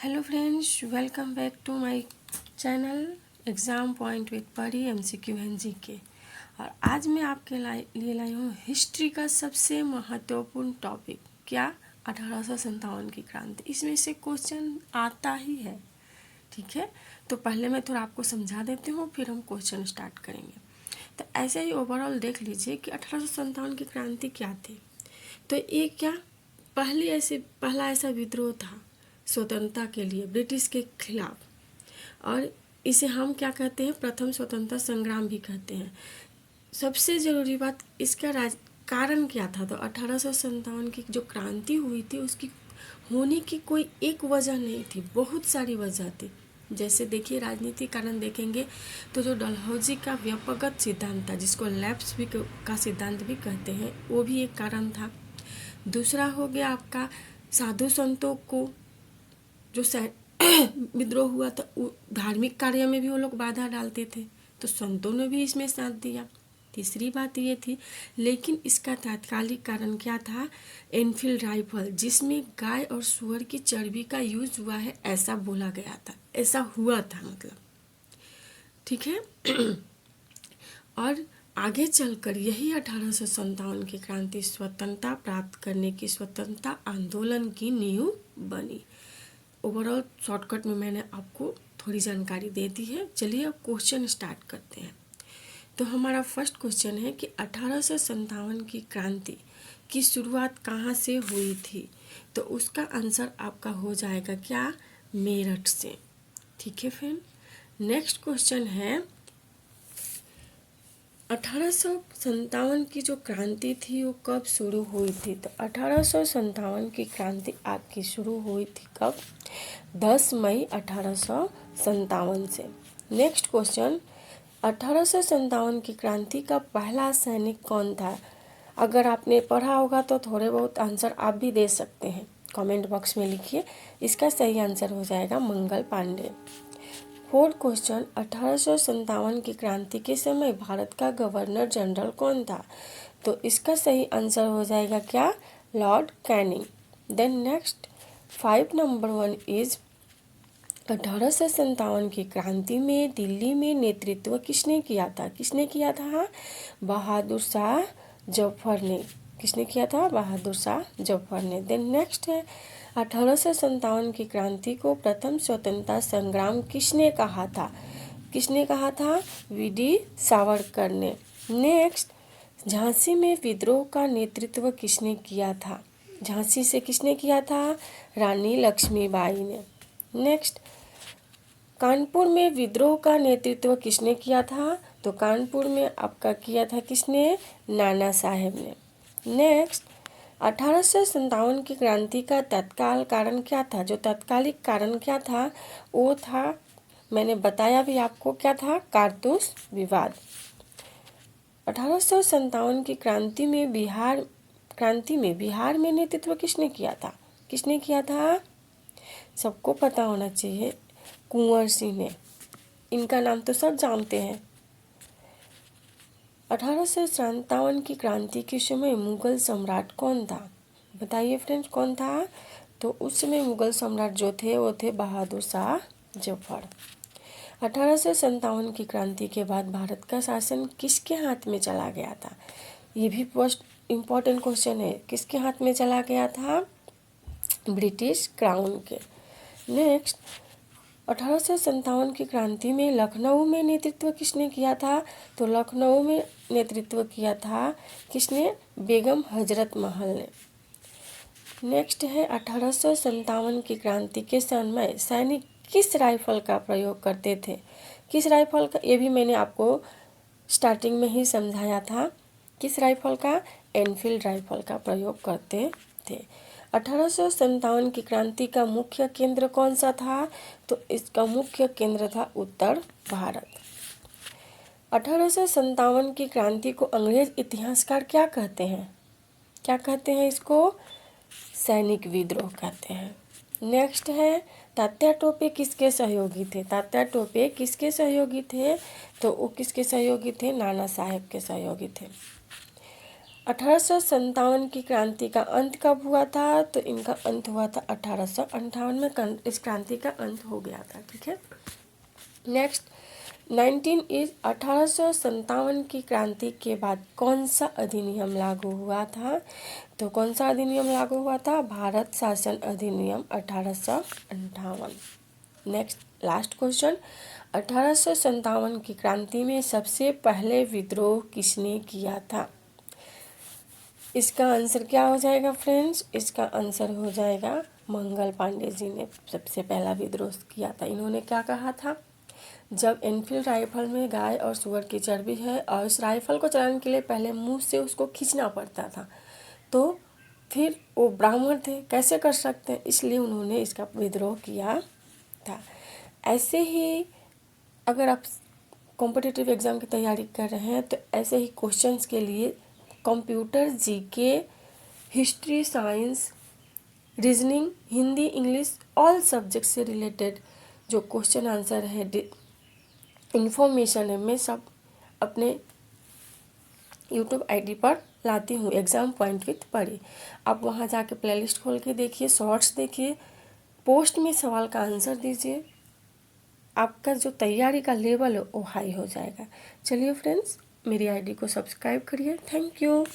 Hello friends, welcome back to my channel exam point with Pari MCQ and GK. और आज मैं आपके लिए लाई हूँ हिस्ट्री का सबसे महत्वपूर्ण टॉपिक, क्या 1857 की क्रांति। इसमें से क्वेश्चन आता ही है, ठीक है। तो पहले मैं थोड़ा आपको समझा देती हूँ, फिर हम क्वेश्चन स्टार्ट करेंगे। तो ऐसे ही ओवरऑल देख लीजिए कि 1857 की क्रांति क्या थी। तो ये क्या पहला ऐसा विद्रोह था स्वतंत्रता के लिए ब्रिटिश के खिलाफ, और इसे हम क्या कहते हैं, प्रथम स्वतंत्रता संग्राम भी कहते हैं। सबसे ज़रूरी बात, इसका कारण क्या था। तो 1857 की जो क्रांति हुई थी उसकी होने की कोई एक वजह नहीं थी, बहुत सारी वजह थी। जैसे देखिए, राजनीतिक कारण देखेंगे तो जो डलहौजी का व्यक्तिगत सिद्धांत था, जिसको लैप्स भी का सिद्धांत भी कहते हैं, वो भी एक कारण था। दूसरा हो गया आपका साधु संतों को जो विद्रोह हुआ था, धार्मिक कार्य में भी वो लोग बाधा डालते थे, तो संतों ने भी इसमें साथ दिया। तीसरी बात ये थी, लेकिन इसका तात्कालिक कारण क्या था, एनफील्ड राइफल, जिसमें गाय और सुअर की चर्बी का यूज हुआ है, ऐसा बोला गया था, ऐसा हुआ था मतलब, ठीक है। और आगे चलकर यही 1857 की क्रांति स्वतंत्रता प्राप्त करने की स्वतंत्रता आंदोलन की नींव बनी। ओवरऑल शॉर्टकट में मैंने आपको थोड़ी जानकारी दे दी है। चलिए अब क्वेश्चन स्टार्ट करते हैं। तो हमारा फर्स्ट क्वेश्चन है कि 1857 की क्रांति की शुरुआत कहाँ से हुई थी। तो उसका आंसर आपका हो जाएगा क्या, मेरठ से, ठीक है फ्रेंड। नेक्स्ट क्वेश्चन है 1857 की जो क्रांति थी वो कब शुरू हुई थी। तो 1857 की क्रांति आपकी शुरू हुई थी कब, 10 मई 1857 से। नेक्स्ट क्वेश्चन, 1857 की क्रांति का पहला सैनिक कौन था। अगर आपने पढ़ा होगा तो थोड़े बहुत आंसर आप भी दे सकते हैं, कमेंट बॉक्स में लिखिए। इसका सही आंसर हो जाएगा मंगल पांडे। फोर्थ क्वेश्चन, 1857 की क्रांति के समय भारत का गवर्नर जनरल कौन था। तो इसका सही आंसर हो जाएगा क्या, Lord Canning. Then next 5 number 1 is 1857 की क्रांति में दिल्ली में नेतृत्व किसने किया था। किसने किया था, बहादुर शाह जफर ने। किसने किया था, बहादुर शाह जफर ने। देन नेक्स्ट है 1857 की क्रांति को प्रथम स्वतंत्रता संग्राम किसने कहा था। किसने कहा था, वीडी सावरकर ने। नेक्स्ट, झांसी में विद्रोह का नेतृत्व किसने किया था। झांसी से किसने किया था, रानी लक्ष्मीबाई ने। नेक्स्ट, कानपुर में विद्रोह का नेतृत्व किसने किया था। तो कानपुर में आपका किया था किसने, नाना साहेब ने। नेक्स्ट, 1857 की क्रांति का तत्काल कारण क्या था। जो तत्कालिक कारण क्या था, वो था, मैंने बताया भी आपको क्या था, कारतूस विवाद। 1857 की क्रांति में बिहार में नेतृत्व किसने किया था। किसने किया था, सबको पता होना चाहिए, कुंवर सिंह ने। इनका नाम तो सब जानते हैं। 1857 की क्रांति के समय मुगल सम्राट कौन था। बताइए फ्रेंड्स, कौन था। तो उस समय मुगल सम्राट जो थे वो थे बहादुर शाह जफर। 1857 की क्रांति के बाद भारत का शासन किसके हाथ में चला गया था। ये भी फर्स्ट इम्पोर्टेंट क्वेश्चन है, किसके हाथ में चला गया था, ब्रिटिश क्राउन के। नेक्स्ट, 1857 की क्रांति में लखनऊ में नेतृत्व किसने किया था। तो लखनऊ में नेतृत्व किया था किसने, बेगम हजरत महल ने। नेक्स्ट है 1857 की क्रांति के समय सैनिक किस राइफल का प्रयोग करते थे। किस राइफल का, ये भी मैंने आपको स्टार्टिंग में ही समझाया था, किस राइफल का, एनफील्ड राइफल का प्रयोग करते थे। 1857 की क्रांति का मुख्य केंद्र कौन सा था। तो इसका मुख्य केंद्र था उत्तर भारत। 1857 की क्रांति को अंग्रेज इतिहासकार क्या कहते हैं। क्या कहते हैं इसको, सैनिक विद्रोह कहते हैं। नेक्स्ट है तात्या टोपे किसके सहयोगी थे। तात्या टोपे किसके सहयोगी थे। तो वो किसके सहयोगी थे, नाना साहेब के सहयोगी थे। 1857 की क्रांति का अंत कब हुआ था? तो इनका अंत हुआ था 1858 में। इस क्रांति का अंत हो गया था। ठीक है। नेक्स्ट 1857 की क्रांति के बाद कौन सा अधिनियम लागू हुआ था? तो कौन सा अधिनियम लागू हुआ था? भारत शासन अधिनियम 1858। नेक्स्ट लास्ट क्वेश्चन, 1857 की क्रांति में सबसे पहले विद्रोह किसने किया था? इसका आंसर क्या हो जाएगा फ्रेंड्स? इसका आंसर हो जाएगा मंगल पांडे जी ने सबसे पहला विद्रोह किया था। इन्होंने क्या कहा था? जब एनफील्ड राइफल में गाय और सुअर की चर्बी है और इस राइफल को चलाने के लिए पहले मुंह से उसको खींचना पड़ता था, तो फिर वो ब्राह्मण थे, कैसे कर सकते हैं, इसलिए उन्होंने इसका विद्रोह किया था। ऐसे ही अगर आप कॉम्पिटिटिव एग्ज़ाम की तैयारी कर रहे हैं तो ऐसे ही क्वेश्चंस के लिए computer, GK, history, science, reasoning, Hindi, English, all subject से रिलेटेड जो क्वेश्चन आंसर है, इंफॉर्मेशन है, मैं सब अपने यूट्यूब आईडी पर लाती हूँ, एग्ज़ाम पॉइंट विथ परी। आप वहाँ जाके प्लेलिस्ट खोल के देखिए, शॉर्ट्स देखिए, पोस्ट में सवाल का आंसर दीजिए। आपका जो तैयारी का लेवल है वो हाई हो जाएगा। चलिए फ्रेंड्स, मेरी आईडी को सब्सक्राइब करिए। Thank you.